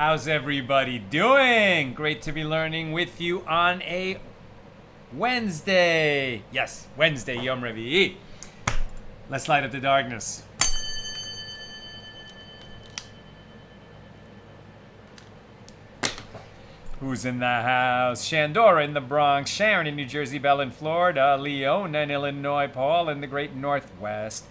How's everybody doing? Great to be learning with you on a Wednesday. Yes, Wednesday, Yom Revi'i. Let's light up the darkness. Who's in the house? Shandora in the Bronx, Sharon in New Jersey, Belle in Florida, Leona in Illinois, Paul in the Great Northwest,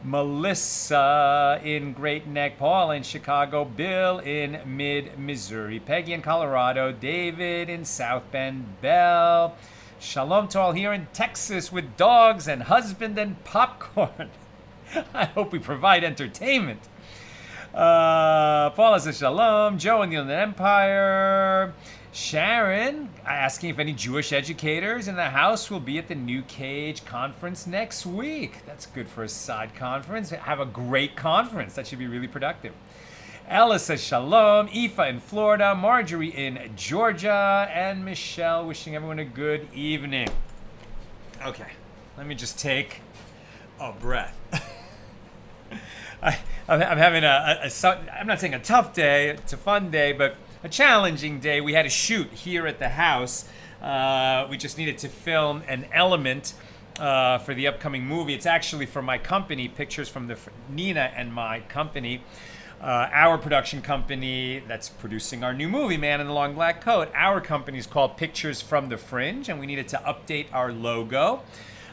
Melissa in Great Neck, Paul in Chicago, Bill in mid-Missouri, Peggy in Colorado, David in South Bend, Belle. Shalom to all here in Texas with dogs and husband and popcorn. I hope we provide entertainment. Paula says shalom. Joe in the Inland Empire. Sharon asking if any Jewish educators in the house will be at the New Cage conference next week. That's good for a side conference. Have a great conference. That should be really productive. Ella says shalom. Aoife in Florida. Marjorie in Georgia. And Michelle wishing everyone a good evening. Okay, let me just take a breath. I'm having I'm not saying a tough day, it's a fun day, but a challenging day. We had a shoot here at the house. We just needed to film an element for the upcoming movie. It's actually for my company, Pictures from the Nina and my company, our production company that's producing our new movie, Man in the Long Black Coat. Our company is called Pictures from the Fringe, and we needed to update our logo.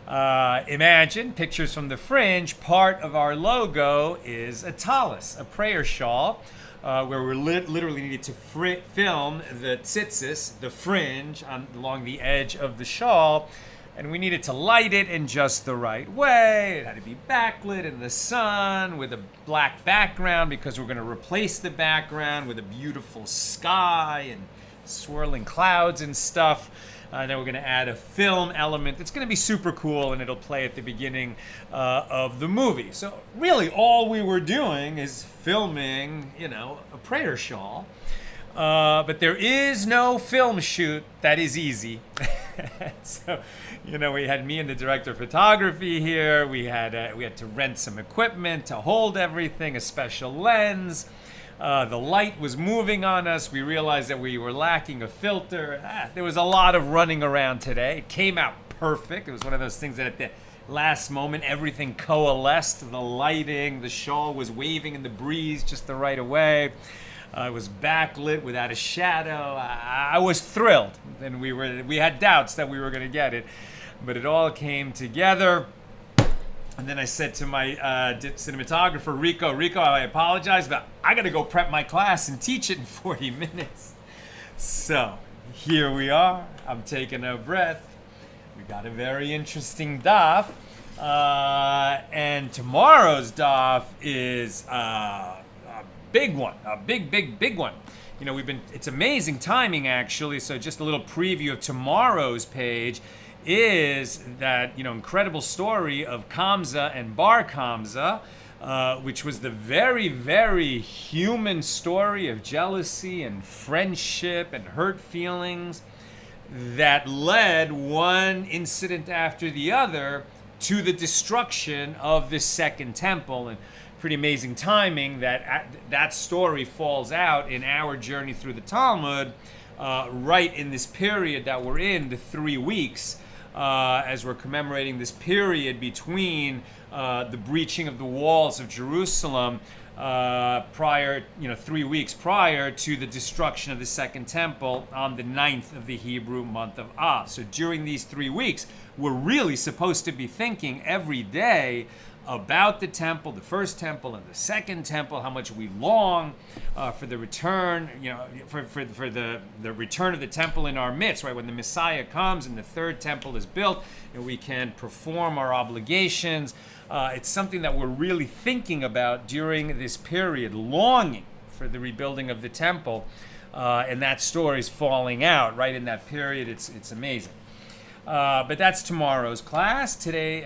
Imagine Pictures from the Fringe. Part of our logo is a tallis, a prayer shawl, where we literally needed to film the tzitzis, the fringe, along the edge of the shawl, and we needed to light it in just the right way. It had to be backlit in the sun with a black background because we're going to replace the background with a beautiful sky and swirling clouds and stuff. Then we're going to add a film element. It's going to be super cool, and it'll play at the beginning of the movie. So really, all we were doing is filming, a prayer shawl. But there is no film shoot that is easy. So, we had me and the director of photography here. We had to rent some equipment to hold everything, a special lens. The light was moving on us. We realized that we were lacking a filter. There was a lot of running around today. It came out perfect. It was one of those things that at the last moment, everything coalesced. The lighting, the shawl was waving in the breeze just the right way. It was backlit without a shadow. I was thrilled. And we had doubts that we were going to get it. But it all came together. And then I said to my cinematographer, Rico, I apologize, but I got to go prep my class and teach it in 40 minutes. So here we are. I'm taking a breath. We got a very interesting daf. And tomorrow's daf is a big one, a big one. It's amazing timing, actually. So just a little preview of tomorrow's page is that incredible story of Kamza and Bar Kamza, which was the very, very human story of jealousy and friendship and hurt feelings that led one incident after the other to the destruction of the Second Temple. And pretty amazing timing that story falls out in our journey through the Talmud, right in this period that we're in, the 3 weeks. As we're commemorating this period between the breaching of the walls of Jerusalem prior, 3 weeks prior to the destruction of the Second Temple on the 9th of the Hebrew month of Av. So during these 3 weeks, we're really supposed to be thinking every day about the temple, the first temple and the second temple, how much we long for the return, for the return of the temple in our midst, right? When the Messiah comes and the third temple is built and we can perform our obligations. It's something that we're really thinking about during this period, longing for the rebuilding of the temple. And that story is falling out right in that period. It's amazing. But that's tomorrow's class. Today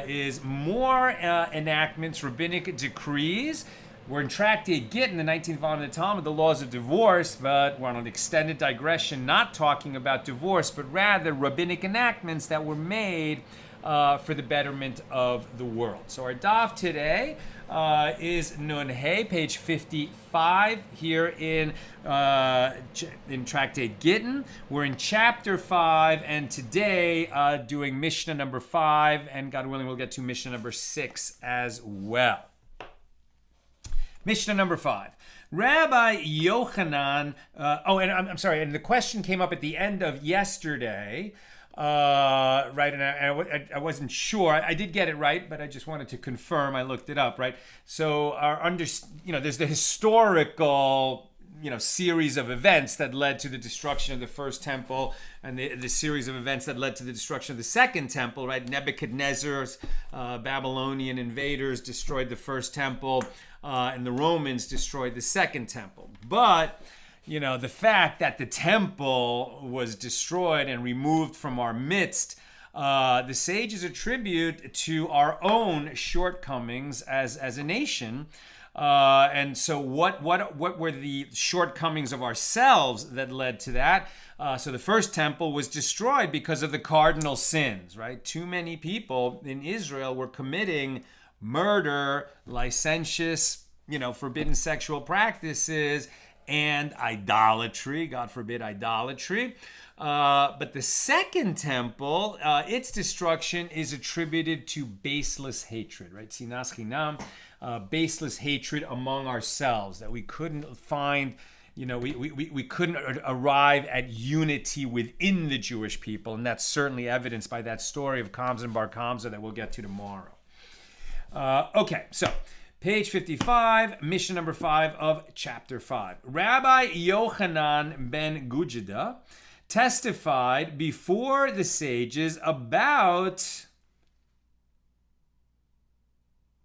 is more enactments, rabbinic decrees. We're in Tractate Gittin, the 19th volume of the Talmud, the laws of divorce, but we're on an extended digression, not talking about divorce, but rather rabbinic enactments that were made for the betterment of the world. So our daf today is Nun Hey, page 55 here in Tractate Gittin. We're in chapter 5, and today doing Mishna number 5, and God willing, we'll get to Mishna number 6 as well. Mishna number 5. Rabbi Yochanan, and I'm sorry, and the question came up at the end of yesterday, right, and I wasn't sure. I did get it right, but I just wanted to confirm. I looked it up, right? So there's the historical, series of events that led to the destruction of the first temple, and the series of events that led to the destruction of the second temple, right? Nebuchadnezzar's Babylonian invaders destroyed the first temple, and the Romans destroyed the second temple. But the fact that the temple was destroyed and removed from our midst, the sages attribute to our own shortcomings as a nation. And so what were the shortcomings of ourselves that led to that? So the first temple was destroyed because of the cardinal sins, right? Too many people in Israel were committing murder, licentious, forbidden sexual practices, and idolatry, God forbid idolatry. But the second temple, its destruction is attributed to baseless hatred, right? Sinas chinam, baseless hatred among ourselves, that we couldn't find, we couldn't arrive at unity within the Jewish people, and that's certainly evidenced by that story of Kamsa and Bar Kamsa that we'll get to tomorrow. Okay, so page 55, Mishnah number 5 of chapter 5. Rabbi Yochanan ben Gujida testified before the sages about,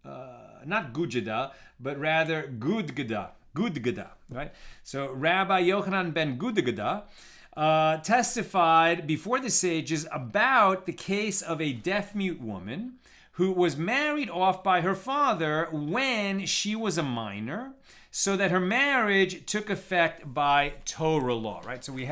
not Gujida, but rather Gudgada, right? So Rabbi Yochanan ben Gudgada testified before the sages about the case of a deaf-mute woman who was married off by her father when she was a minor, so that her marriage took effect by Torah law, right? So we've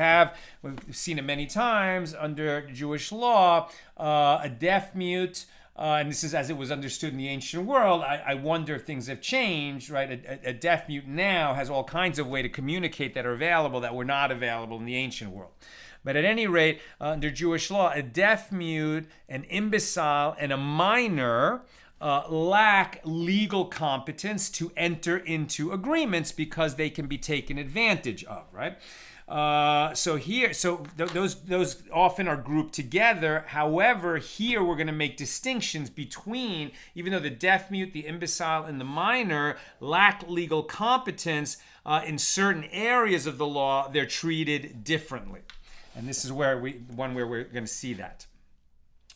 seen it many times under Jewish law, a deaf-mute, and this is as it was understood in the ancient world. I wonder if things have changed, right? A deaf-mute now has all kinds of ways to communicate that are available that were not available in the ancient world. But at any rate, under Jewish law, a deaf-mute, an imbecile, and a minor lack legal competence to enter into agreements because they can be taken advantage of, right? Those often are grouped together. However, here we're going to make distinctions between, even though the deaf-mute, the imbecile, and the minor lack legal competence in certain areas of the law, they're treated differently. And this is where we're going to see that,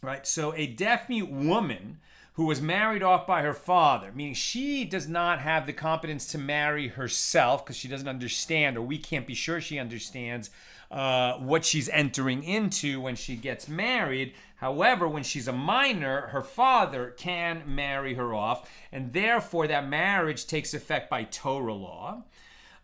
right? So a deaf-mute woman who was married off by her father, meaning she does not have the competence to marry herself because she doesn't understand, or we can't be sure she understands what she's entering into when she gets married. However, when she's a minor, her father can marry her off, and therefore that marriage takes effect by Torah law.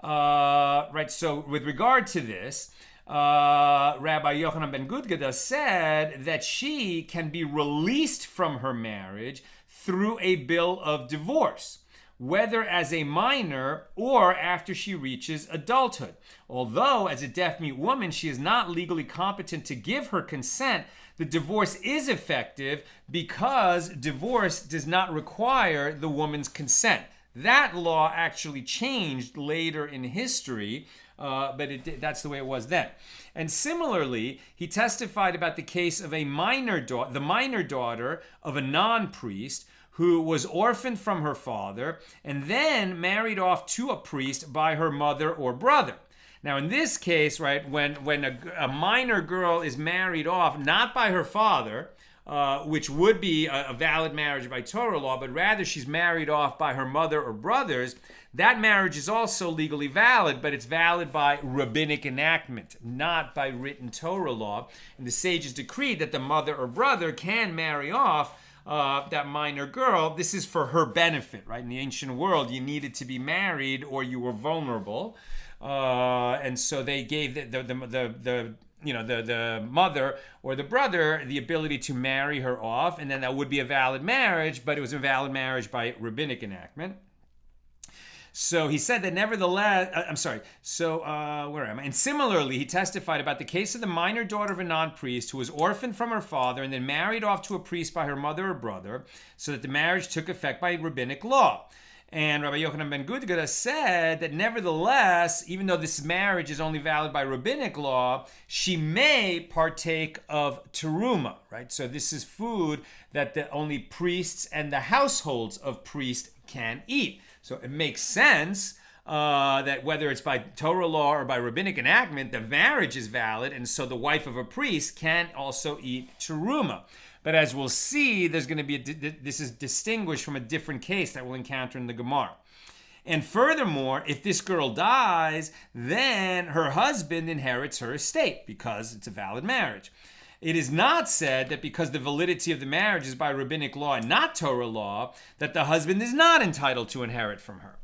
Right, so with regard to this, Rabbi Yochanan ben Gudgada said that she can be released from her marriage through a bill of divorce, whether as a minor or after she reaches adulthood. Although, as a deaf-mute woman, she is not legally competent to give her consent, the divorce is effective because divorce does not require the woman's consent. That law actually changed later in history, but that's the way it was then. And similarly, he testified about the case of the minor daughter of a non-priest who was orphaned from her father and then married off to a priest by her mother or brother. Now, in this case, right, when a minor girl is married off not by her father, which would be a valid marriage by Torah law, but rather she's married off by her mother or brothers, that marriage is also legally valid, but it's valid by rabbinic enactment, not by written Torah law. And the sages decreed that the mother or brother can marry off that minor girl. This is for her benefit, right? In the ancient world, you needed to be married or you were vulnerable. And so they gave the the mother or the brother the ability to marry her off, and then that would be a valid marriage, but it was a valid marriage by rabbinic enactment. So he said that nevertheless, where am I? And similarly, he testified about the case of the minor daughter of a non-priest who was orphaned from her father and then married off to a priest by her mother or brother, so that the marriage took effect by rabbinic law. And Rabbi Yochanan ben Gudgada said that nevertheless, even though this marriage is only valid by rabbinic law, she may partake of terumah, right? So this is food that only priests and the households of priests can eat. So it makes sense that whether it's by Torah law or by rabbinic enactment, the marriage is valid, and so the wife of a priest can also eat terumah. But as we'll see, there's going to be this is distinguished from a different case that we'll encounter in the Gemara. And furthermore, if this girl dies, then her husband inherits her estate because it's a valid marriage. It is not said that because the validity of the marriage is by rabbinic law and not Torah law, that the husband is not entitled to inherit from her.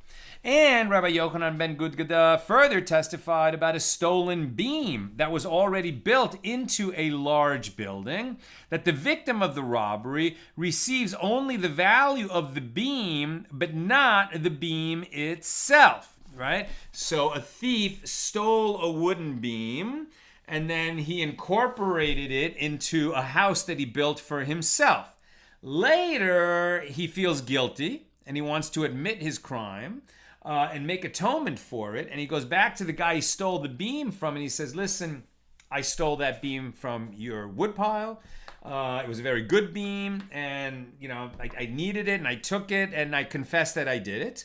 And Rabbi Yochanan ben Gudgada further testified about a stolen beam that was already built into a large building, that the victim of the robbery receives only the value of the beam, but not the beam itself, right? So a thief stole a wooden beam, and then he incorporated it into a house that he built for himself. Later, he feels guilty, and he wants to admit his crime and make atonement for it. And he goes back to the guy he stole the beam from, and he says, listen, I stole that beam from your woodpile. It was a very good beam, and I needed it, and I took it, and I confess that I did it.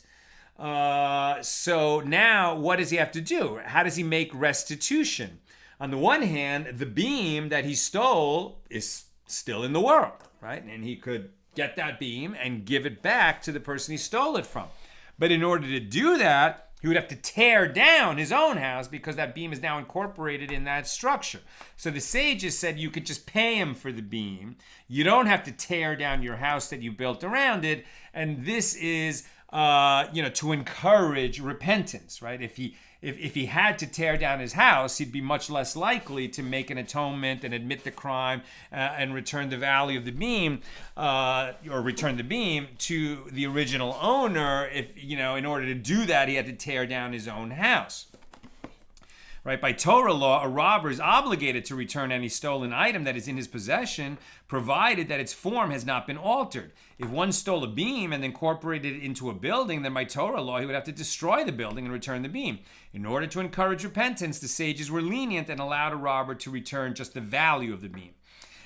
So now, what does he have to do? How does he make restitution? On the one hand, the beam that he stole is still in the world, right? And he could get that beam and give it back to the person he stole it from. But in order to do that, he would have to tear down his own house because that beam is now incorporated in that structure. So the sages said you could just pay him for the beam. You don't have to tear down your house that you built around it. And this is, to encourage repentance, right? If he had to tear down his house, he'd be much less likely to make an atonement and admit the crime and return the value of the beam, or return the beam to the original owner. If in order to do that, he had to tear down his own house. Right? By Torah law, a robber is obligated to return any stolen item that is in his possession, provided that its form has not been altered. If one stole a beam and incorporated it into a building, then by Torah law, he would have to destroy the building and return the beam. In order to encourage repentance, the sages were lenient and allowed a robber to return just the value of the beam.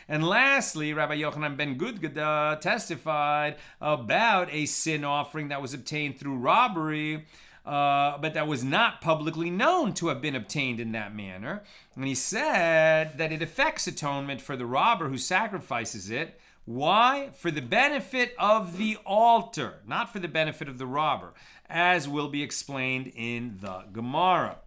And lastly, Rabbi Yochanan ben Gudgada testified about a sin offering that was obtained through robbery, but that was not publicly known to have been obtained in that manner. And he said that it affects atonement for the robber who sacrifices it. Why? For the benefit of the altar, not for the benefit of the robber, as will be explained in the Gemara.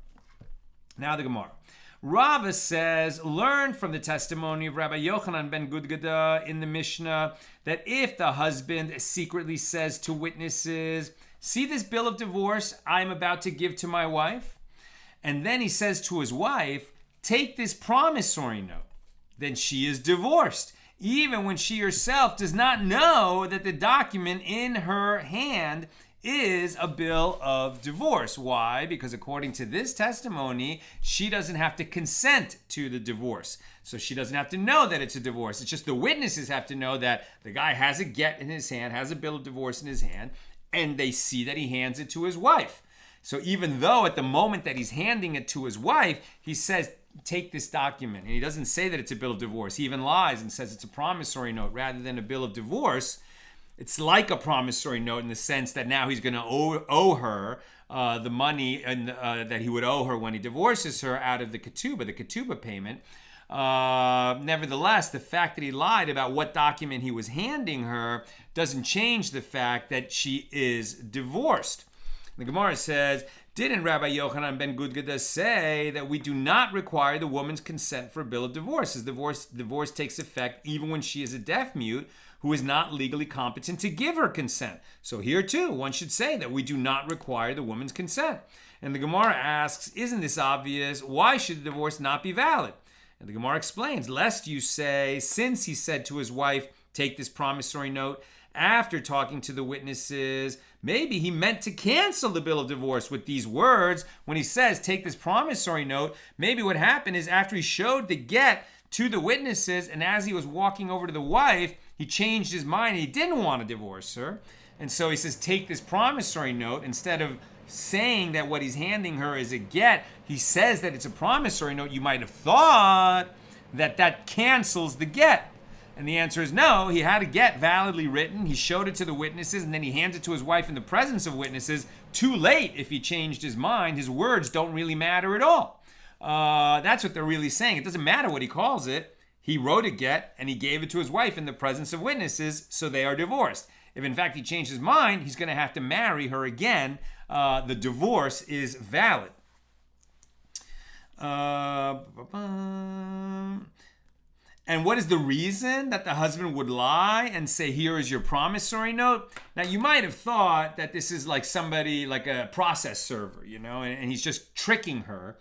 Now the Gemara. Rava says, learn from the testimony of Rabbi Yochanan ben Gudgada in the Mishna that if the husband secretly says to witnesses, see this bill of divorce I am about to give to my wife? And then he says to his wife, take this promissory note. Then she is divorced, even when she herself does not know that the document in her hand is a bill of divorce. Why? Because according to this testimony, she doesn't have to consent to the divorce. So she doesn't have to know that it's a divorce. It's just the witnesses have to know that the guy has a get in his hand, has a bill of divorce in his hand, and they see that he hands it to his wife. So even though at the moment that he's handing it to his wife, he says, take this document. And he doesn't say that it's a bill of divorce. He even lies and says it's a promissory note rather than a bill of divorce. It's like a promissory note in the sense that now he's going to owe her the money that he would owe her when he divorces her out of the ketubah payment. Nevertheless, the fact that he lied about what document he was handing her doesn't change the fact that she is divorced. The Gemara says, didn't Rabbi Yochanan ben Gudgada say that we do not require the woman's consent for a bill of divorce, as divorce takes effect even when she is a deaf mute who is not legally competent to give her consent? So here too, one should say that we do not require the woman's consent. And the Gemara asks, isn't this obvious? Why should the divorce not be valid? And the Gemara explains, lest you say, since he said to his wife, take this promissory note, after talking to the witnesses, maybe he meant to cancel the bill of divorce with these words. When he says, take this promissory note, maybe what happened is after he showed the get to the witnesses, and as he was walking over to the wife, he changed his mind. He didn't want to divorce her. And so he says, take this promissory note. Instead of saying that what he's handing her is a get, he says that it's a promissory note. You might have thought that cancels the get. And the answer is no. He had a get validly written. He showed it to the witnesses, and then he hands it to his wife in the presence of witnesses. Too late if he changed his mind. His words don't really matter at all. That's what they're really saying. It doesn't matter what he calls it. He wrote a get, and he gave it to his wife in the presence of witnesses, so they are divorced. If in fact he changed his mind, he's going to have to marry her again. The divorce is valid. And what is the reason that the husband would lie and say, here is your promissory note? Now, you might have thought that this is like somebody, like a process server, and he's just tricking her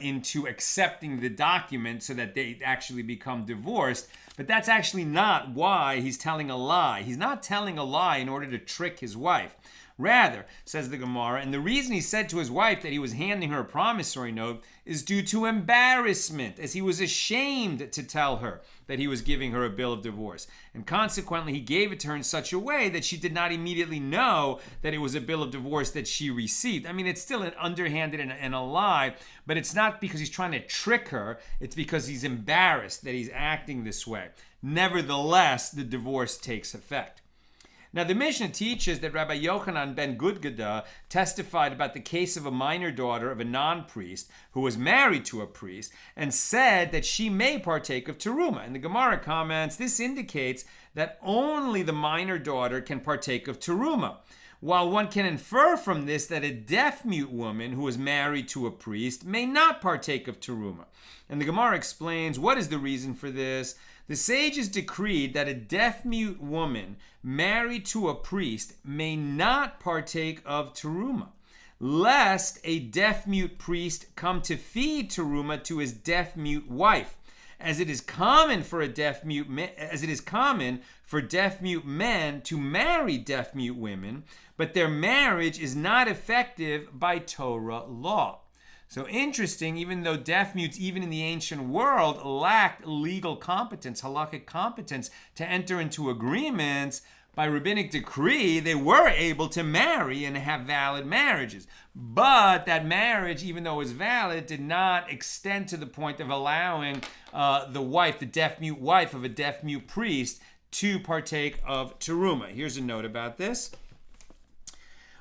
into accepting the document so that they actually become divorced. But that's actually not why he's telling a lie. He's not telling a lie in order to trick his wife. Rather, says the Gemara, and the reason he said to his wife that he was handing her a promissory note is due to embarrassment, as he was ashamed to tell her that he was giving her a bill of divorce. And consequently, he gave it to her in such a way that she did not immediately know that it was a bill of divorce that she received. I mean, it's still an underhanded and a lie, but it's not because he's trying to trick her. It's because he's embarrassed that he's acting this way. Nevertheless, the divorce takes effect. Now, the Mishna teaches that Rabbi Yochanan ben Gudgada testified about the case of a minor daughter of a non-priest who was married to a priest and said that she may partake of terumah. And the Gemara comments, this indicates that only the minor daughter can partake of terumah. While one can infer from this that a deaf-mute woman who is married to a priest may not partake of terumah. And the Gemara explains, what is the reason for this? The sages decreed that a deaf-mute woman married to a priest may not partake of terumah, lest a deaf-mute priest come to feed terumah to his deaf-mute wife, as it is common for deaf-mute men to marry deaf-mute women, but their marriage is not effective by Torah law. So interesting, even though deaf mutes, even in the ancient world, lacked legal competence, halakhic competence, to enter into agreements, by rabbinic decree, they were able to marry and have valid marriages. But that marriage, even though it was valid, did not extend to the point of allowing the deaf-mute wife of a deaf-mute priest to partake of terumah. Here's a note about this.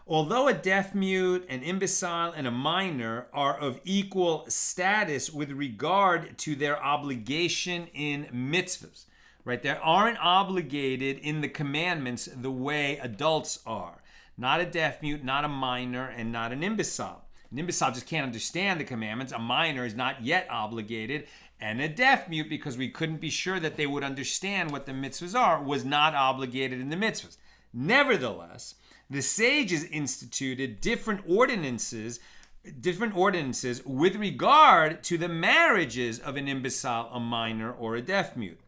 Although a deaf-mute, an imbecile, and a minor are of equal status with regard to their obligation in mitzvahs, right? They aren't obligated in the commandments the way adults are. Not a deaf-mute, not a minor, and not an imbecile. An imbecile just can't understand the commandments. A minor is not yet obligated. And a deaf-mute, because we couldn't be sure that they would understand what the mitzvahs are, was not obligated in the mitzvahs. Nevertheless, the sages instituted different ordinances with regard to the marriages of an imbecile, a minor, or a deaf-mute.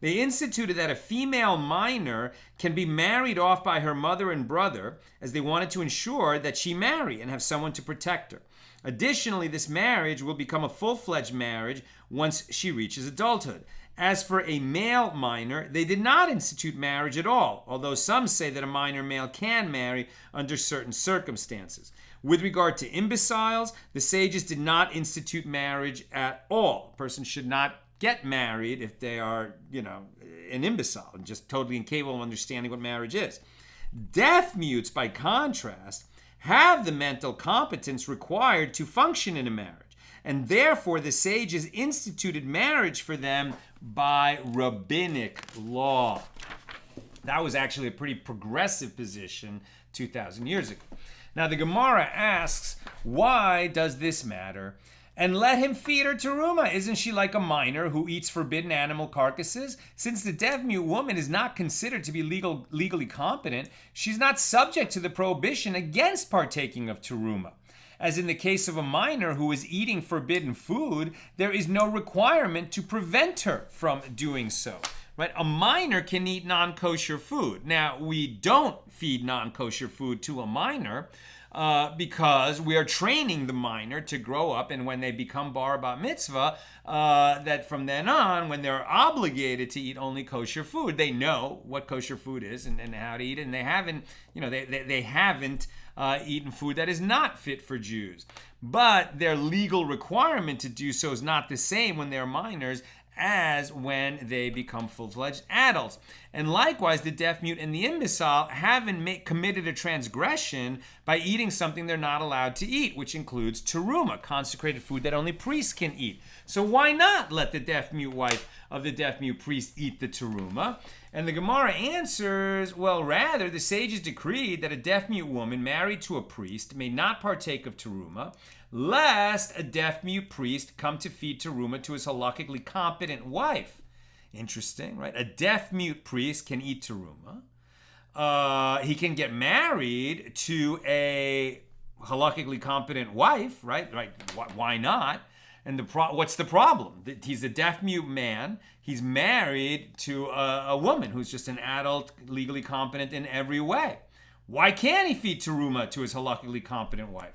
They instituted that a female minor can be married off by her mother and brother, as they wanted to ensure that she marry and have someone to protect her. Additionally, this marriage will become a full-fledged marriage once she reaches adulthood. As for a male minor, they did not institute marriage at all, although some say that a minor male can marry under certain circumstances. With regard to imbeciles, the sages did not institute marriage at all. A person should not get married if they are, an imbecile and just totally incapable of understanding what marriage is. Deaf mutes, by contrast, have the mental competence required to function in a marriage. And therefore, the sages instituted marriage for them by rabbinic law. That was actually a pretty progressive position 2,000 years ago. Now, the Gemara asks, why does this matter? And let him feed her terumah. Isn't she like a minor who eats forbidden animal carcasses? Since the deaf-mute woman is not considered to be legally competent, she's not subject to the prohibition against partaking of terumah. as in the case of a minor who is eating forbidden food, there is no requirement to prevent her from doing so. Right? A minor can eat non-kosher food. Now, we don't feed non-kosher food to a minor because we are training the minor to grow up, and when they become bar bat mitzvah, that from then on, when they're obligated to eat only kosher food, they know what kosher food is and how to eat it, and they haven't, they haven't eaten food that is not fit for Jews. But their legal requirement to do so is not the same when they're minors as when they become full-fledged adults. And likewise, the deaf, mute, and the imbecile haven't committed a transgression by eating something they're not allowed to eat, which includes terumah, consecrated food that only priests can eat. So why not let the deaf-mute wife of the deaf-mute priest eat the terumah? And the Gemara answers, well, rather, the sages decreed that a deaf-mute woman married to a priest may not partake of terumah, lest a deaf-mute priest come to feed terumah to his halakhically competent wife. Interesting, right? A deaf-mute priest can eat terumah. He can get married to a halakhically competent wife, right? Why not? And what's the problem? He's a deaf-mute man. He's married to a woman who's just an adult, legally competent in every way. Why can't he feed terumah to his halakhically competent wife?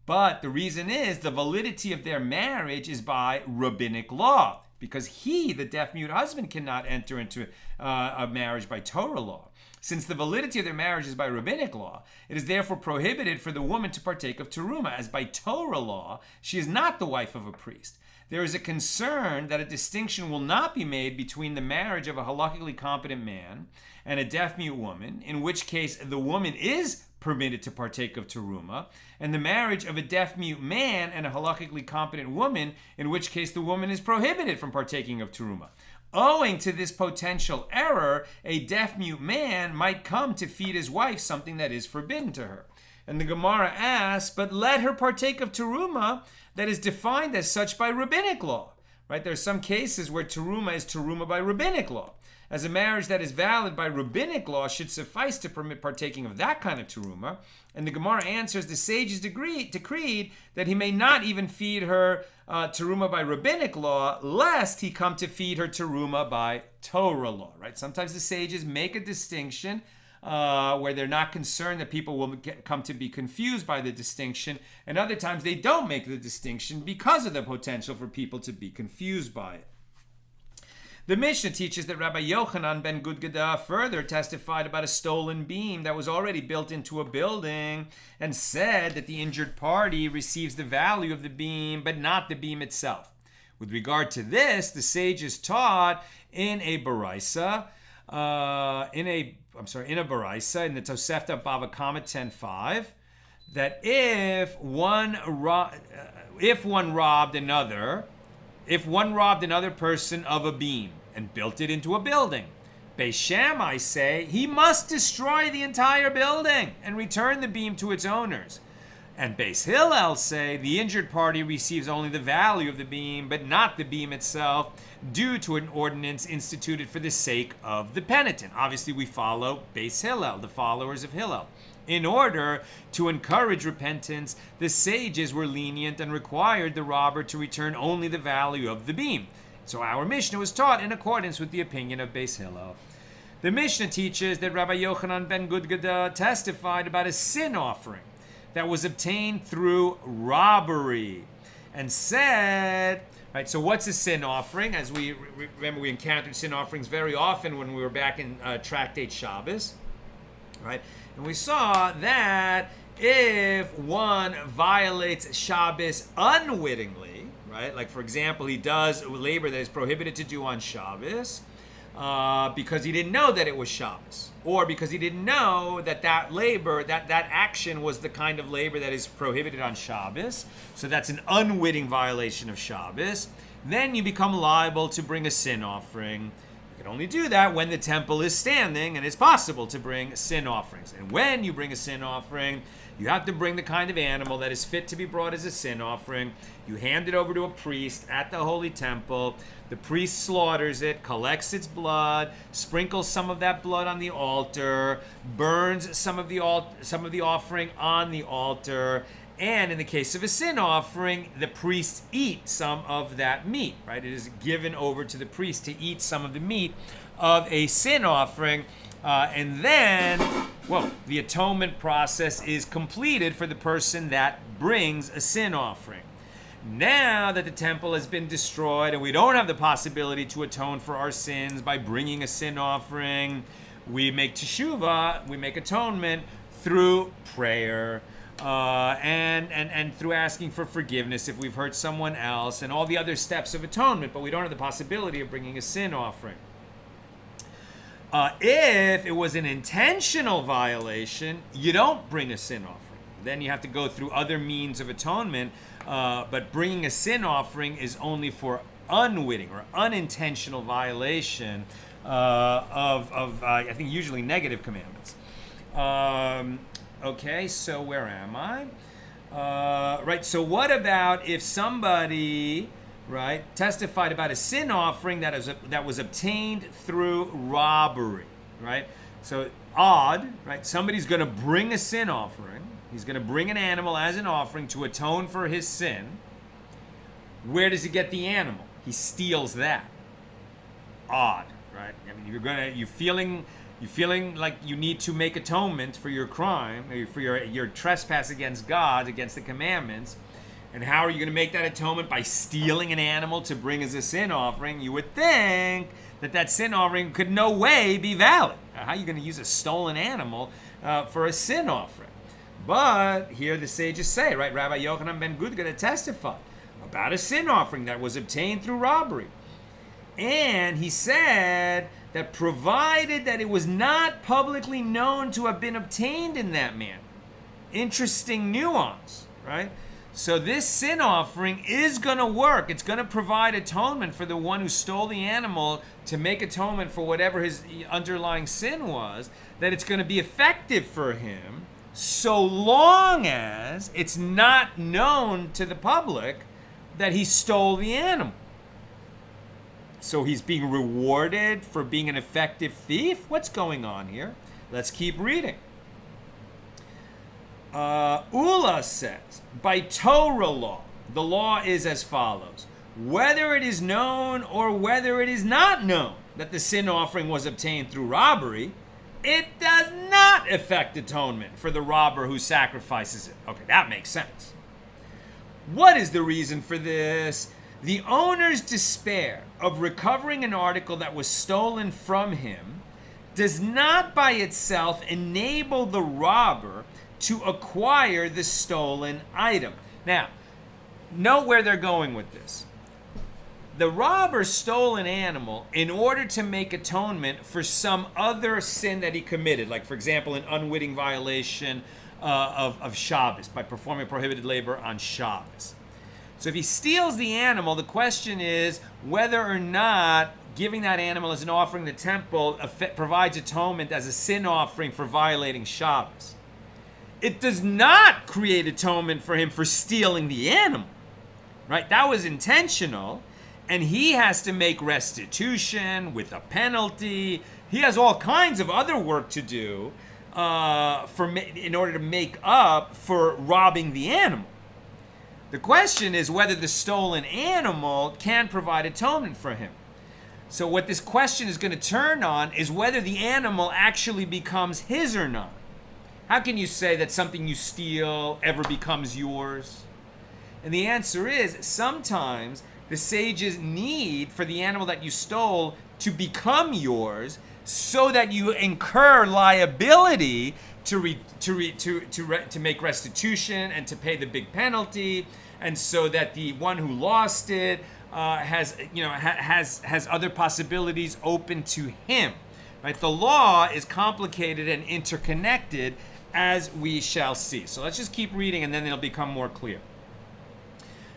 But the reason is the validity of their marriage is by rabbinic law, because he, the deaf-mute husband, cannot enter into a marriage by Torah law. Since the validity of their marriage is by rabbinic law, it is therefore prohibited for the woman to partake of terumah, as by Torah law, she is not the wife of a priest. There is a concern that a distinction will not be made between the marriage of a halakhically competent man and a deaf-mute woman, in which case the woman is permitted to partake of terumah, and the marriage of a deaf-mute man and a halakhically competent woman, in which case the woman is prohibited from partaking of terumah. Owing to this potential error, a deaf-mute man might come to feed his wife something that is forbidden to her. And the Gemara asks, but let her partake of terumah that is defined as such by rabbinic law. Right? There are some cases where terumah is terumah by rabbinic law. As a marriage that is valid by rabbinic law should suffice to permit partaking of that kind of terumah. And the Gemara answers, the sages decreed that he may not even feed her terumah by rabbinic law, lest he come to feed her terumah by Torah law. Right? Sometimes the sages make a distinction where they're not concerned that people will come to be confused by the distinction, and other times they don't make the distinction because of the potential for people to be confused by it. The Mishnah teaches that Rabbi Yochanan ben Gudgada further testified about a stolen beam that was already built into a building, and said that the injured party receives the value of the beam, but not the beam itself. With regard to this, the sages taught in a baraisa, in a baraisa in the Tosefta Bava Kama 10:5, that if one robbed another person of a beam and built it into a building, Beis Shammai say he must destroy the entire building and return the beam to its owners. And Beis Hillel say the injured party receives only the value of the beam, but not the beam itself, due to an ordinance instituted for the sake of the penitent. Obviously, we follow Beis Hillel, the followers of Hillel. In order to encourage repentance, the sages were lenient and required the robber to return only the value of the beam. So our Mishnah was taught in accordance with the opinion of Beis Hillel. The Mishnah teaches that Rabbi Yochanan ben Gudgada testified about a sin offering that was obtained through robbery, and said, right, so what's a sin offering? As we remember, we encountered sin offerings very often when we were back in Tractate Shabbos, right? And we saw that if one violates Shabbos unwittingly, right, like for example, he does labor that is prohibited to do on Shabbos, because he didn't know that it was Shabbos, or because he didn't know that labor, that action was the kind of labor that is prohibited on Shabbos, so that's an unwitting violation of Shabbos, then you become liable to bring a sin offering. You can only do that when the temple is standing, and it's possible to bring sin offerings. And when you bring a sin offering, you have to bring the kind of animal that is fit to be brought as a sin offering. You hand it over to a priest at the holy temple. The priest slaughters it, collects its blood, sprinkles some of that blood on the altar, burns some of the offering on the altar, And in the case of a sin offering, the priests eat some of that meat, right? It is given over to the priest to eat some of the meat of a sin offering. And then, well, the atonement process is completed for the person that brings a sin offering. Now that the temple has been destroyed and we don't have the possibility to atone for our sins by bringing a sin offering, we make teshuvah, we make atonement through prayer and through asking for forgiveness if we've hurt someone else and all the other steps of atonement, but we don't have the possibility of bringing a sin offering. If it was an intentional violation, you don't bring a sin offering. Then you have to go through other means of atonement, but bringing a sin offering is only for unwitting or unintentional violation of I think usually negative commandments. Okay, so where am I? Right, so what about if somebody, right, testified about a sin offering that was obtained through robbery, right? So odd, right? Somebody's going to bring a sin offering. He's going to bring an animal as an offering to atone for his sin. Where does he get the animal? He steals that. Odd, right? I mean, you're feeling like you need to make atonement for your crime, or for your trespass against God, against the commandments. And how are you going to make that atonement? By stealing an animal to bring as a sin offering. You would think that sin offering could no way be valid. How are you going to use a stolen animal for a sin offering? But here the sages say, right, Rabbi Yochanan ben Gudga testified about a sin offering that was obtained through robbery. And he said that provided that it was not publicly known to have been obtained in that manner. Interesting nuance, right? So this sin offering is going to work. It's going to provide atonement for the one who stole the animal to make atonement for whatever his underlying sin was, that it's going to be effective for him so long as it's not known to the public that he stole the animal. So he's being rewarded for being an effective thief? What's going on here? Let's keep reading. Ula says, by Torah law, the law is as follows. Whether it is known or whether it is not known that the sin offering was obtained through robbery, it does not affect atonement for the robber who sacrifices it. Okay, that makes sense. What is the reason for this? The owner's despair of recovering an article that was stolen from him does not by itself enable the robber to acquire the stolen item. Now, note where they're going with this. The robber stole an animal in order to make atonement for some other sin that he committed, like, for example, an unwitting violation of Shabbos by performing prohibited labor on Shabbos. So if he steals the animal, the question is whether or not giving that animal as an offering to the temple provides atonement as a sin offering for violating Shabbos. It does not create atonement for him for stealing the animal, right? That was intentional, and he has to make restitution with a penalty. He has all kinds of other work to do in order to make up for robbing the animal. The question is whether the stolen animal can provide atonement for him. So what this question is going to turn on is whether the animal actually becomes his or not. How can you say that something you steal ever becomes yours? And the answer is sometimes the sages need for the animal that you stole to become yours so that you incur liability to make restitution and to pay the big penalty, and so that the one who lost it has other possibilities open to him. Right? The law is complicated and interconnected, as we shall see. So let's just keep reading, and then it'll become more clear.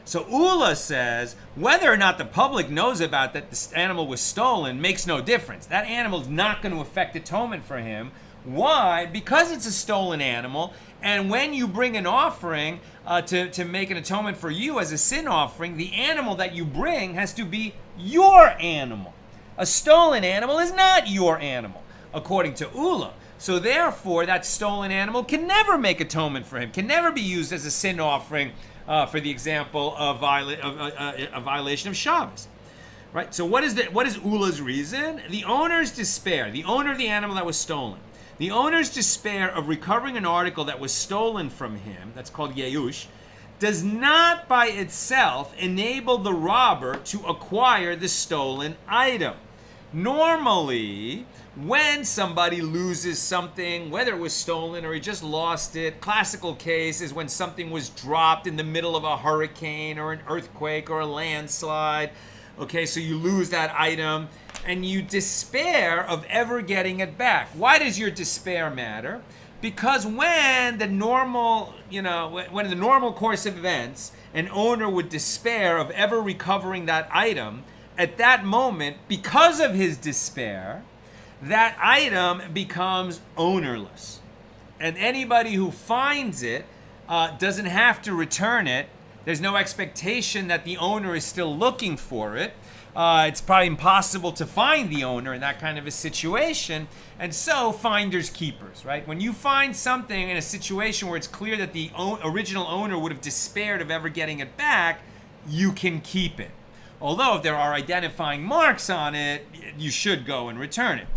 So Ula says, whether or not the public knows about that this animal was stolen makes no difference. That animal is not going to affect atonement for him. Why? Because it's a stolen animal, and when you bring an offering to make an atonement for you as a sin offering, the animal that you bring has to be your animal. A stolen animal is not your animal, according to Ula. So therefore, that stolen animal can never make atonement for him, can never be used as a sin offering for the example of a violation of Shabbos. Right? So what is Ula's reason? The owner's despair, the owner of the animal that was stolen, the owner's despair of recovering an article that was stolen from him, that's called Yeush, does not by itself enable the robber to acquire the stolen item. Normally, when somebody loses something, whether it was stolen or he just lost it, classical case is when something was dropped in the middle of a hurricane or an earthquake or a landslide. Okay, so you lose that item and you despair of ever getting it back. Why does your despair matter? Because when the normal course of events, an owner would despair of ever recovering that item, at that moment, because of his despair, that item becomes ownerless. And anybody who finds it doesn't have to return it. There's no expectation that the owner is still looking for it. It's probably impossible to find the owner in that kind of a situation. And so, finders keepers, right? When you find something in a situation where it's clear that the original owner would have despaired of ever getting it back, you can keep it. Although if there are identifying marks on it, you should go and return it.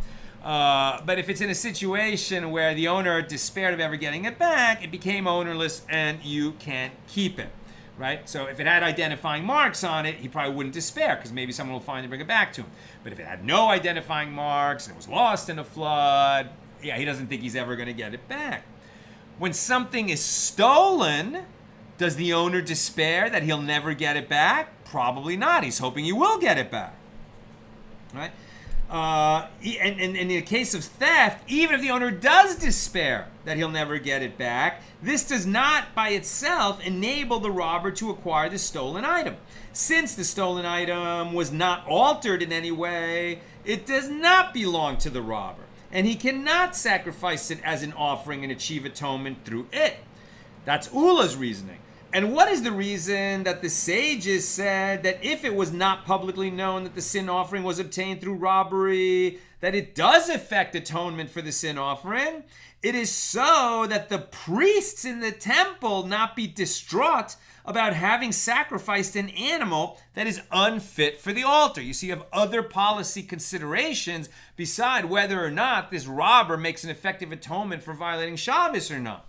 But if it's in a situation where the owner despaired of ever getting it back, it became ownerless and you can't keep it. Right? So if it had identifying marks on it, he probably wouldn't despair because maybe someone will find it and bring it back to him. But if it had no identifying marks and it was lost in a flood, yeah, he doesn't think he's ever going to get it back. When something is stolen, does the owner despair that he'll never get it back? Probably not. He's hoping he will get it back. Right? And in the case of theft, even if the owner does despair that he'll never get it back, this does not by itself enable the robber to acquire the stolen item. Since the stolen item was not altered in any way, it does not belong to the robber, and he cannot sacrifice it as an offering and achieve atonement through it. That's Ula's reasoning. And what is the reason that the sages said that if it was not publicly known that the sin offering was obtained through robbery, that it does affect atonement for the sin offering? It is so that the priests in the temple not be distraught about having sacrificed an animal that is unfit for the altar. You see, you have other policy considerations beside whether or not this robber makes an effective atonement for violating Shabbos or not.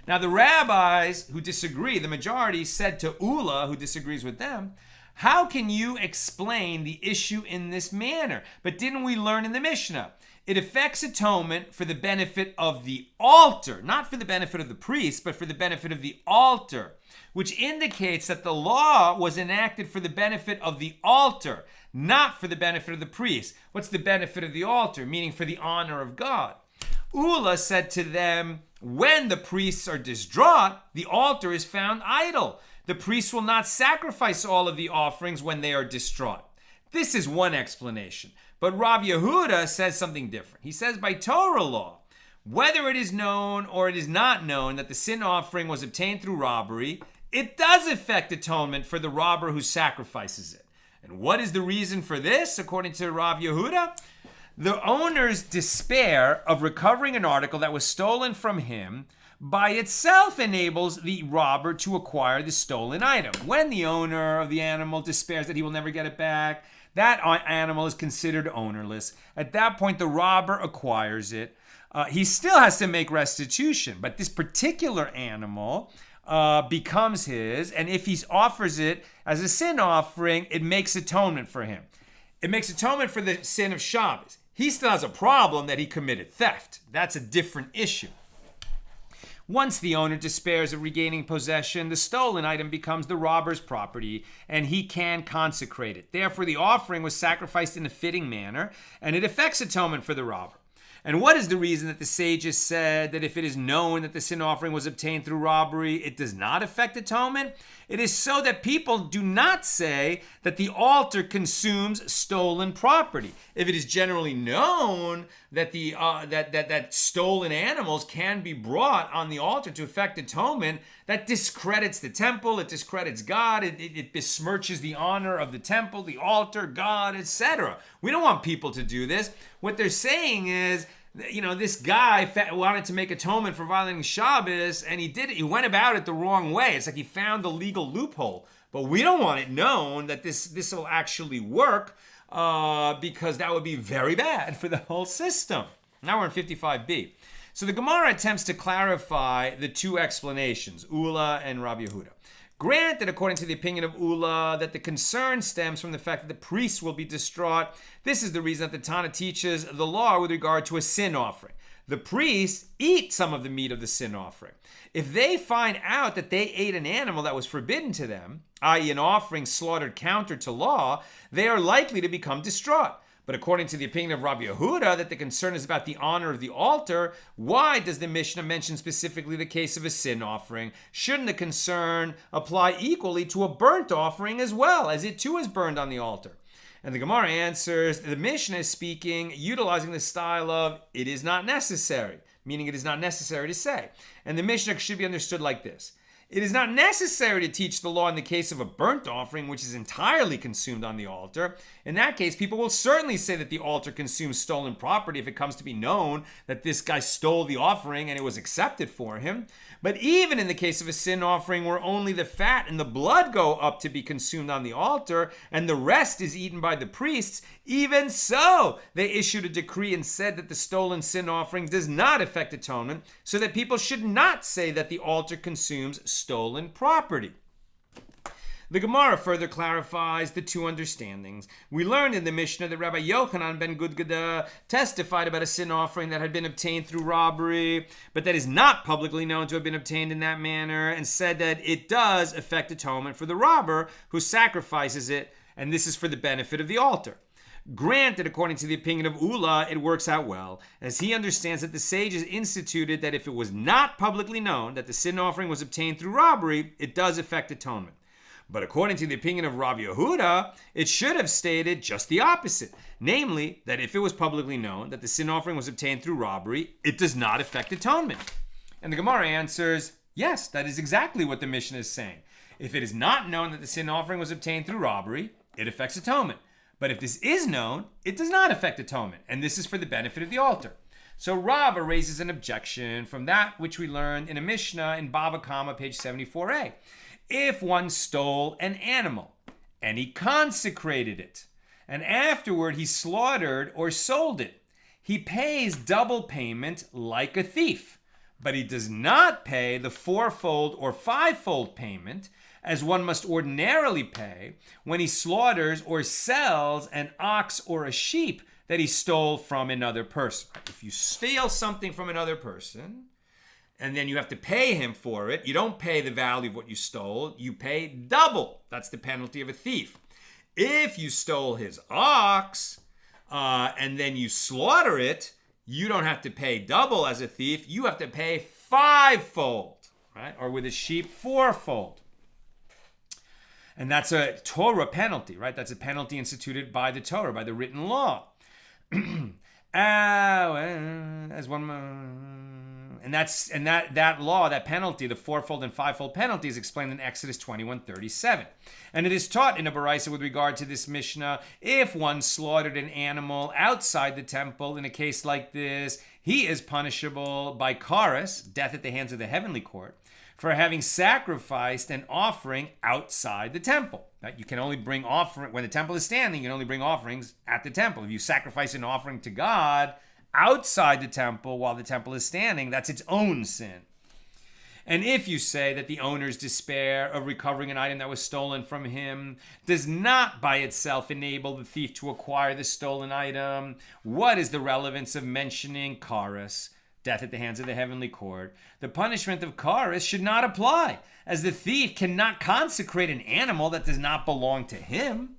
Now, the rabbis who disagree, the majority, said to Ula, who disagrees with them, how can you explain the issue in this manner? But didn't we learn in the Mishna? It affects atonement for the benefit of the altar, not for the benefit of the priest, but for the benefit of the altar, which indicates that the law was enacted for the benefit of the altar, not for the benefit of the priest. What's the benefit of the altar? Meaning for the honor of God. Ula said to them, when the priests are distraught, the altar is found idle. The priests will not sacrifice all of the offerings when they are distraught. This is one explanation. But Rav Yehuda says something different. He says by Torah law, whether it is known or it is not known that the sin offering was obtained through robbery, it does affect atonement for the robber who sacrifices it. And what is the reason for this, according to Rav Yehuda? The owner's despair of recovering an article that was stolen from him by itself enables the robber to acquire the stolen item. When the owner of the animal despairs that he will never get it back, that animal is considered ownerless. At that point, the robber acquires it. He still has to make restitution, but this particular animal becomes his, and if he offers it as a sin offering, it makes atonement for him. It makes atonement for the sin of Shabbos. He still has a problem that he committed theft. That's a different issue. Once the owner despairs of regaining possession, the stolen item becomes the robber's property, and he can consecrate it. Therefore, the offering was sacrificed in a fitting manner, and it affects atonement for the robber. And what is the reason that the sages said that if it is known that the sin offering was obtained through robbery, it does not affect atonement? It is so that people do not say that the altar consumes stolen property. If it is generally known that that stolen animals can be brought on the altar to effect atonement, that discredits the temple, it discredits God, it besmirches the honor of the temple, the altar, God, etc. We don't want people to do this. What they're saying is this guy wanted to make atonement for violating Shabbos, and he went about it the wrong way. It's like he found the legal loophole. But we don't want it known that this will actually work, because that would be very bad for the whole system. Now we're in 55b. So the Gemara attempts to clarify the two explanations, Ula and Rabbi Yehuda. Grant that according to the opinion of Ula, that the concern stems from the fact that the priests will be distraught. This is the reason that the Tana teaches the law with regard to a sin offering. The priests eat some of the meat of the sin offering. If they find out that they ate an animal that was forbidden to them, i.e. an offering slaughtered counter to law, they are likely to become distraught. But according to the opinion of Rabbi Yehuda, that the concern is about the honor of the altar, why does the Mishnah mention specifically the case of a sin offering? Shouldn't the concern apply equally to a burnt offering as well, as it too is burned on the altar? And the Gemara answers, the Mishnah is speaking, utilizing the style of, it is not necessary, meaning it is not necessary to say. And the Mishnah should be understood like this. It is not necessary to teach the law in the case of a burnt offering, which is entirely consumed on the altar. In that case, people will certainly say that the altar consumes stolen property if it comes to be known that this guy stole the offering and it was accepted for him. But even in the case of a sin offering where only the fat and the blood go up to be consumed on the altar and the rest is eaten by the priests, even so, they issued a decree and said that the stolen sin offering does not affect atonement, so that people should not say that the altar consumes stolen property. The Gemara further clarifies the two understandings. We learned in the Mishnah that Rabbi Yochanan ben Gudgada testified about a sin offering that had been obtained through robbery, but that is not publicly known to have been obtained in that manner, and said that it does affect atonement for the robber who sacrifices it, and this is for the benefit of the altar. Granted, according to the opinion of Ula, it works out well, as he understands that the sages instituted that if it was not publicly known that the sin offering was obtained through robbery, it does affect atonement. But according to the opinion of Rabbi Yehuda, it should have stated just the opposite, namely that if it was publicly known that the sin offering was obtained through robbery, it does not affect atonement. And the Gemara answers, yes, that is exactly what the Mishnah is saying. If it is not known that the sin offering was obtained through robbery, it affects atonement. But if this is known, it does not affect atonement, and this is for the benefit of the altar. So Rava raises an objection from that which we learned in a Mishnah in Bava Kama, page 74a. If one stole an animal and he consecrated it, and afterward he slaughtered or sold it, he pays double payment like a thief, but he does not pay the fourfold or fivefold payment as one must ordinarily pay when he slaughters or sells an ox or a sheep that he stole from another person. If you steal something from another person, and then you have to pay him for it, you don't pay the value of what you stole, you pay double. That's the penalty of a thief. If you stole his ox, and then you slaughter it, you don't have to pay double as a thief, you have to pay fivefold, right? Or with a sheep, fourfold. And that's a Torah penalty, right? That's a penalty instituted by the Torah, by the written law. That law, that penalty, the fourfold and fivefold penalty, is explained in Exodus 21:37. And it is taught in a Baraisa with regard to this Mishnah, if one slaughtered an animal outside the temple in a case like this, he is punishable by karas, death at the hands of the heavenly court, for having sacrificed an offering outside the temple. Right? You can only bring offering when the temple is standing. You can only bring offerings at the temple. If you sacrifice an offering to God outside the temple while the temple is standing, that's its own sin. And if you say that the owner's despair of recovering an item that was stolen from him does not by itself enable the thief to acquire the stolen item, what is the relevance of mentioning karas, death at the hands of the heavenly court? The punishment of karas should not apply, as the thief cannot consecrate an animal that does not belong to him.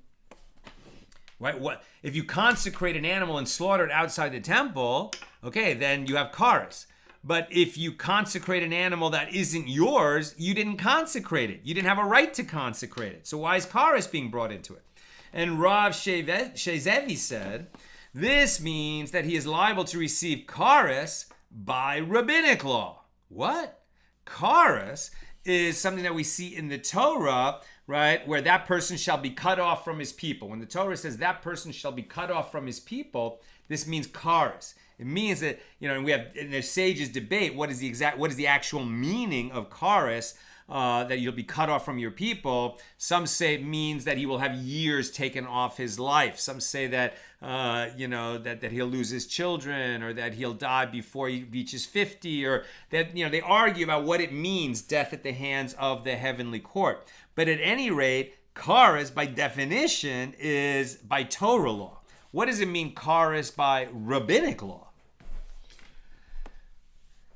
Right? What if you consecrate an animal and slaughter it outside the temple? Okay, then you have karas. But if you consecrate an animal that isn't yours, you didn't consecrate it. You didn't have a right to consecrate it. So why is karas being brought into it? And Rav Shezevi said, this means that he is liable to receive karas by rabbinic law. What? Karas is something that we see in the Torah, right, where that person shall be cut off from his people. When the Torah says that person shall be cut off from his people, this means karas. It means that, and the sages debate what is the actual meaning of kares, that you'll be cut off from your people. Some say it means that he will have years taken off his life. Some say that, that he'll lose his children, or that he'll die before he reaches 50, or that, they argue about what it means, death at the hands of the heavenly court. But at any rate, kares by definition is by Torah law. What does it mean, kares by rabbinic law?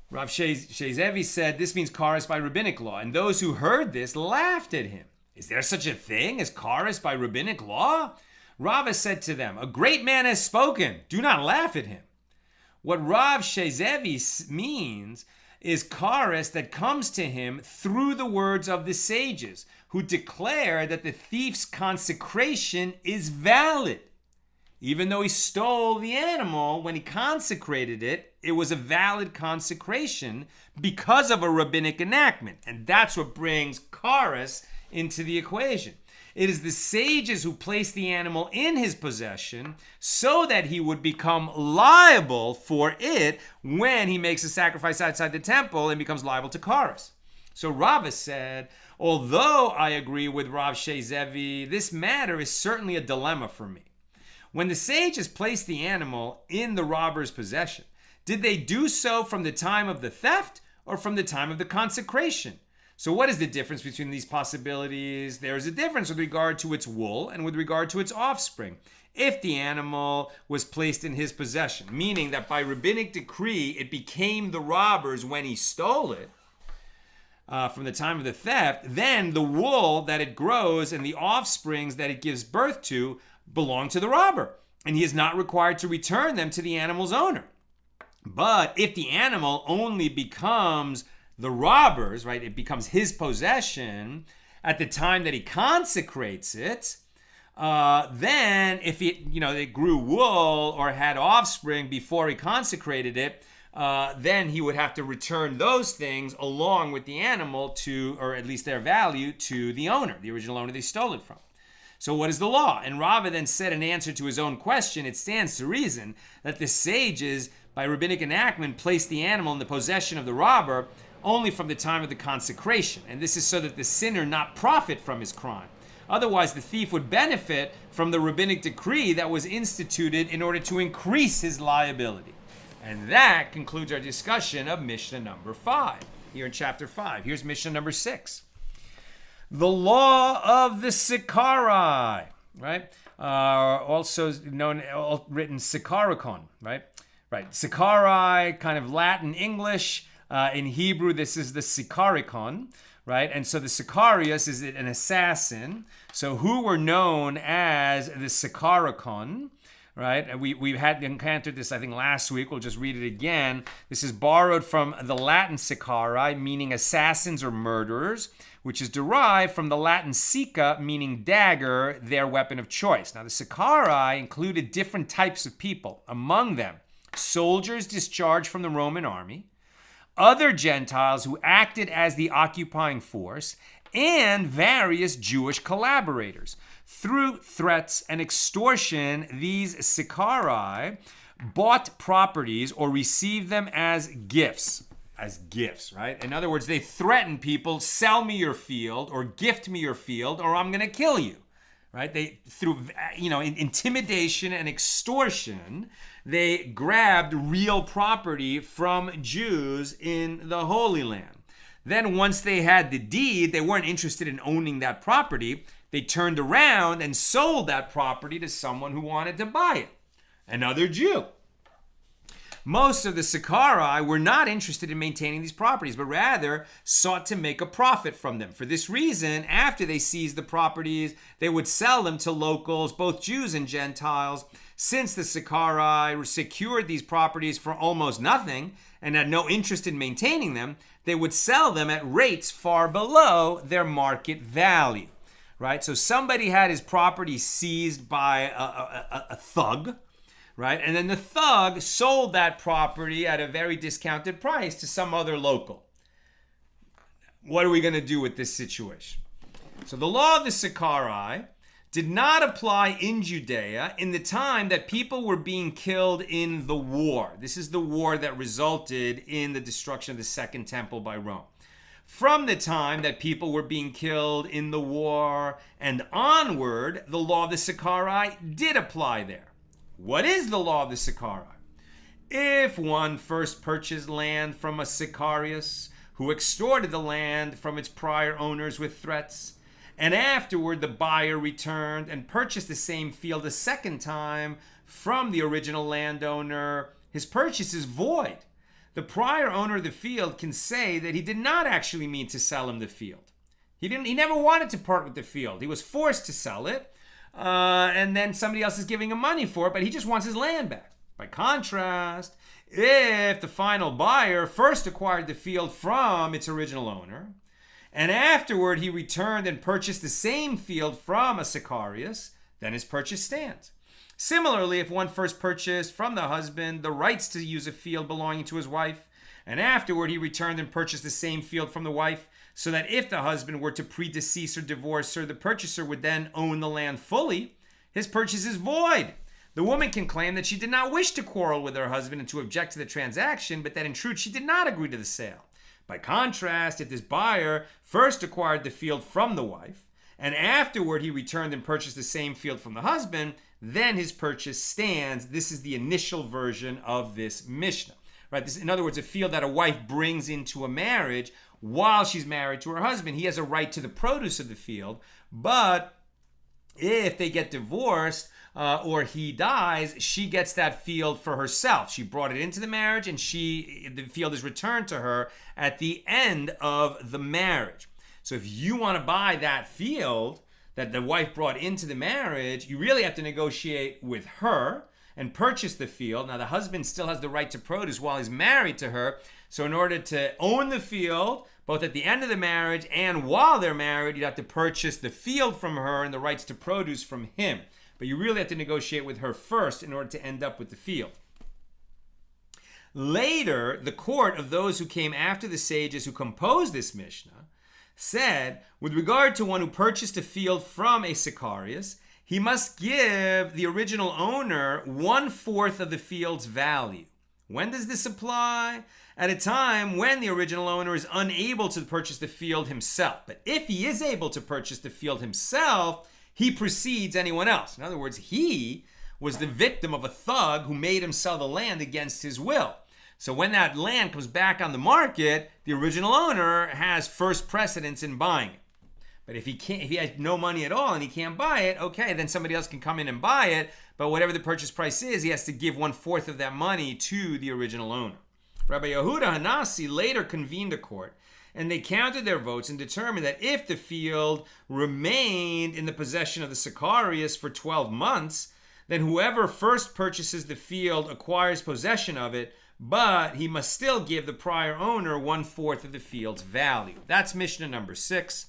Rav Shezevi said this means kares by rabbinic law, and those who heard this laughed at him. Is there such a thing as kares by rabbinic law? Rava said to them, a great man has spoken. Do not laugh at him. What Rav Shezevi means is kares that comes to him through the words of the sages, who declare that the thief's consecration is valid. Even though he stole the animal, when he consecrated it, it was a valid consecration because of a rabbinic enactment. And that's what brings kares into the equation. It is the sages who place the animal in his possession so that he would become liable for it when he makes a sacrifice outside the temple and becomes liable to kares. So Rava said, although I agree with Rav Shezevi, this matter is certainly a dilemma for me. When the sages placed the animal in the robber's possession, did they do so from the time of the theft or from the time of the consecration? So what is the difference between these possibilities? There is a difference with regard to its wool and with regard to its offspring. If the animal was placed in his possession, meaning that by rabbinic decree it became the robber's when he stole it, from the time of the theft, then the wool that it grows and the offsprings that it gives birth to belong to the robber, and he is not required to return them to the animal's owner. But if the animal only becomes the robber's, right, it becomes his possession at the time that he consecrates it, then if it grew wool or had offspring before he consecrated it, then he would have to return those things along with the animal to, or at least their value, to the owner, the original owner they stole it from. So what is the law? And Rava then said in answer to his own question, it stands to reason that the sages, by rabbinic enactment, placed the animal in the possession of the robber only from the time of the consecration. And this is so that the sinner not profit from his crime. Otherwise, the thief would benefit from the rabbinic decree that was instituted in order to increase his liability. And that concludes our discussion of Mishnah number 5, here in chapter 5. Here's Mishnah number 6. The law of the sicarii, right? Also known, written sicaricon, right? Right. Sicarii, kind of Latin, English. In Hebrew, this is the sicaricon, right? And so the sicarius is an assassin. So who were known as the sicaricon, right? And we had encountered this, I think, last week. We'll just read it again. This is borrowed from the Latin sicarii, meaning assassins or murderers, which is derived from the Latin sica, meaning dagger, their weapon of choice. Now, the sicarii included different types of people. Among them, soldiers discharged from the Roman army, other Gentiles who acted as the occupying force, and various Jewish collaborators. Through threats and extortion, these sicarii bought properties or received them as gifts. Right? In other words, they threaten people, sell me your field or gift me your field or I'm going to kill you. Right? They, through intimidation and extortion, they grabbed real property from Jews in the Holy Land. Then once they had the deed, they weren't interested in owning that property. They turned around and sold that property to someone who wanted to buy it, another Jew. Most of the sicarii were not interested in maintaining these properties, but rather sought to make a profit from them. For this reason, after they seized the properties, they would sell them to locals, both Jews and Gentiles. Since the sicarii secured these properties for almost nothing and had no interest in maintaining them, they would sell them at rates far below their market value. Right? So somebody had his property seized by a thug, right? And then the thug sold that property at a very discounted price to some other local. What are we going to do with this situation? So the law of the sicarii did not apply in Judea in the time that people were being killed in the war. This is the war that resulted in the destruction of the Second Temple by Rome. From the time that people were being killed in the war and onward, the law of the sicarii did apply there. What is the law of the sicarii? If one first purchased land from a sicarius who extorted the land from its prior owners with threats, and afterward the buyer returned and purchased the same field a second time from the original landowner, his purchase is void. The prior owner of the field can say that he did not actually mean to sell him the field. He never wanted to part with the field. He was forced to sell it, and then somebody else is giving him money for it, but he just wants his land back. By contrast, if the final buyer first acquired the field from its original owner, and afterward he returned and purchased the same field from a sicarius, then his purchase stands. Similarly, if one first purchased from the husband the rights to use a field belonging to his wife, and afterward he returned and purchased the same field from the wife, so that if the husband were to predecease or divorce her, the purchaser would then own the land fully, his purchase is void. The woman can claim that she did not wish to quarrel with her husband and to object to the transaction, but that in truth she did not agree to the sale. By contrast, if this buyer first acquired the field from the wife, and afterward he returned and purchased the same field from the husband, then his purchase stands. This is the initial version of this Mishna. Right? This, in other words, a field that a wife brings into a marriage while she's married to her husband. He has a right to the produce of the field, but if they get divorced or he dies, she gets that field for herself. She brought it into the marriage, and the field is returned to her at the end of the marriage. So if you want to buy that field that the wife brought into the marriage, you really have to negotiate with her and purchase the field. Now, the husband still has the right to produce while he's married to her. So in order to own the field, both at the end of the marriage and while they're married, you'd have to purchase the field from her and the rights to produce from him. But you really have to negotiate with her first in order to end up with the field. Later, the court of those who came after the sages who composed this Mishnah said, with regard to one who purchased a field from a sicarius, he must give the original owner 1/4 of the field's value. When does this apply? At a time when the original owner is unable to purchase the field himself. But if he is able to purchase the field himself, he precedes anyone else. In other words, he was the victim of a thug who made him sell the land against his will. So when that land comes back on the market, the original owner has first precedence in buying it. But if he has no money at all and he can't buy it, okay, then somebody else can come in and buy it. But whatever the purchase price is, he has to give 1/4 of that money to the original owner. Rabbi Yehuda Hanasi later convened a court, and they counted their votes and determined that if the field remained in the possession of the sicarius for 12 months, then whoever first purchases the field acquires possession of it, but he must still give the prior owner 1/4 of the field's value. That's Mishnah number 6.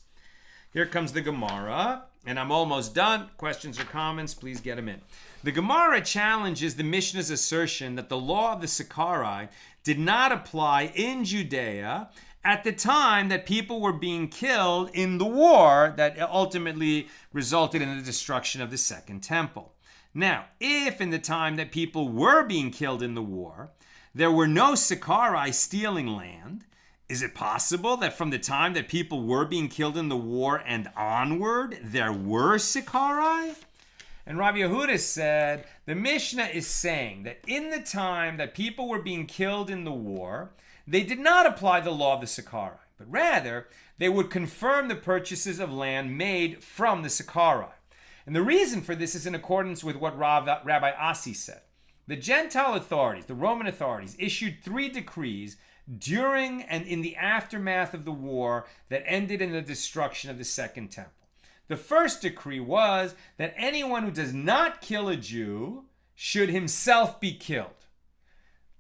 Here comes the Gemara, and I'm almost done. Questions or comments, please get them in. The Gemara challenges the Mishnah's assertion that the law of the sicarii did not apply in Judea at the time that people were being killed in the war that ultimately resulted in the destruction of the Second Temple. Now, if in the time that people were being killed in the war, there were no sicarii stealing land, is it possible that from the time that people were being killed in the war and onward, there were sicarii? And Rabbi Yehuda said, the Mishnah is saying that in the time that people were being killed in the war, they did not apply the law of the sicarii, but rather they would confirm the purchases of land made from the sicarii. And the reason for this is in accordance with what Rabbi Asi said. The Gentile authorities, the Roman authorities, issued 3 decrees during and in the aftermath of the war that ended in the destruction of the Second Temple. The first decree was that anyone who does not kill a Jew should himself be killed.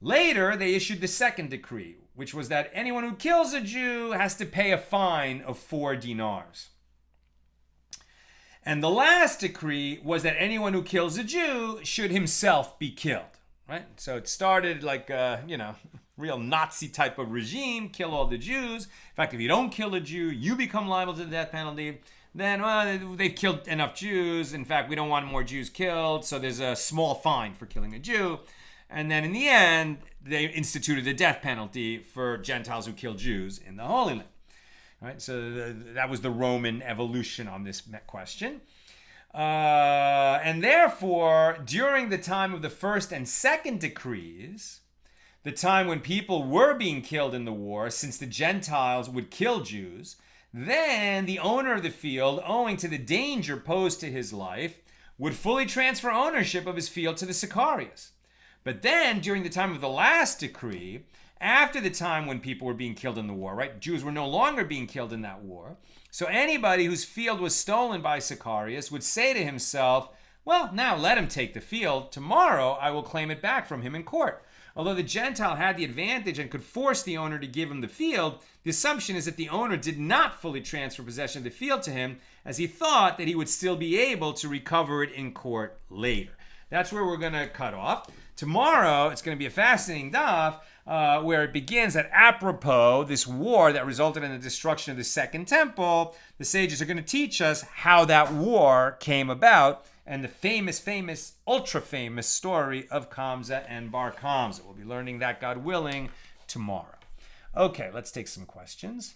Later, they issued the second decree, which was that anyone who kills a Jew has to pay a fine of 4 dinars. And the last decree was that anyone who kills a Jew should himself be killed. Right? So it started like real Nazi type of regime, kill all the Jews. In fact, if you don't kill a Jew, you become liable to the death penalty. then, well, they've killed enough Jews. In fact, we don't want more Jews killed, so there's a small fine for killing a Jew. And then in the end, they instituted the death penalty for Gentiles who kill Jews in the Holy Land. Right? So that was the Roman evolution on this question. And therefore, during the time of the first and second decrees, the time when people were being killed in the war, since the Gentiles would kill Jews, then the owner of the field, owing to the danger posed to his life, would fully transfer ownership of his field to the sicarius. But then, during the time of the last decree, after the time when people were being killed in the war, right? Jews were no longer being killed in that war. So anybody whose field was stolen by sicarius would say to himself, well, now let him take the field. Tomorrow I will claim it back from him in court. Although the Gentile had the advantage and could force the owner to give him the field, the assumption is that the owner did not fully transfer possession of the field to him, as he thought that he would still be able to recover it in court later. That's where we're going to cut off. Tomorrow, it's going to be a fascinating daf where it begins that apropos this war that resulted in the destruction of the Second Temple. The sages are going to teach us how that war came about and the famous, ultra-famous story of Kamsa and Bar Kamsa. We'll be learning that, God willing, tomorrow. Okay, let's take some questions.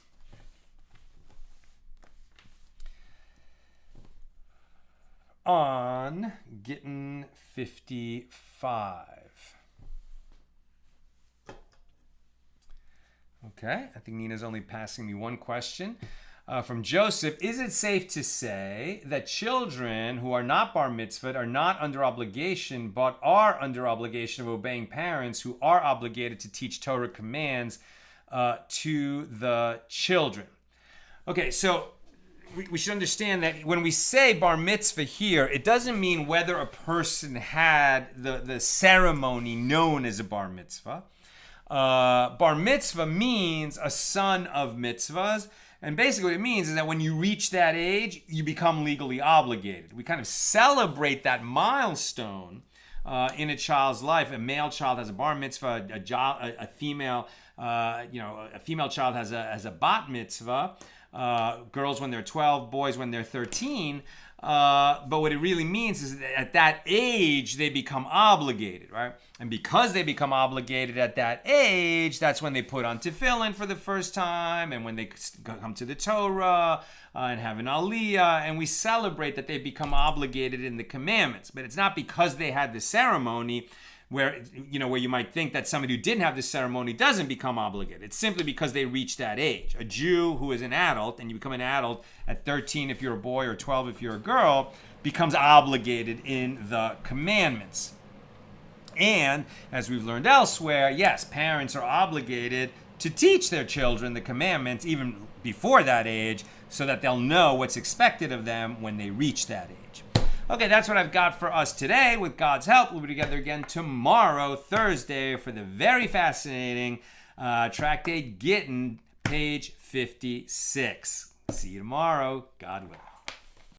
On Gittin 55. Okay, I think Nina's only passing me one question. From Joseph, is it safe to say that children who are not bar mitzvahed are not under obligation, but are under obligation of obeying parents who are obligated to teach Torah commands to the children? Okay, so we should understand that when we say bar mitzvah here, it doesn't mean whether a person had the ceremony known as a bar mitzvah. Bar mitzvah means a son of mitzvahs. And basically what it means is that when you reach that age, you become legally obligated. We kind of celebrate that milestone in a child's life. A male child has a bar mitzvah, a female child has a bat mitzvah. Girls when they're 12, boys when they're 13. But what it really means is that at that age, they become obligated, right? And because they become obligated at that age, that's when they put on tefillin for the first time, and when they come to the Torah and have an aliyah, and we celebrate that they become obligated in the commandments. But it's not because they had the ceremony where you might think that somebody who didn't have this ceremony doesn't become obligated. It's simply because they reach that age. A Jew who is an adult, and you become an adult at 13 if you're a boy or 12 if you're a girl, becomes obligated in the commandments. And as we've learned elsewhere, yes, parents are obligated to teach their children the commandments even before that age so that they'll know what's expected of them when they reach that age. Okay, that's what I've got for us today. With God's help, we'll be together again tomorrow, Thursday, for the very fascinating Tractate Gittin, page 56. See you tomorrow, God willing.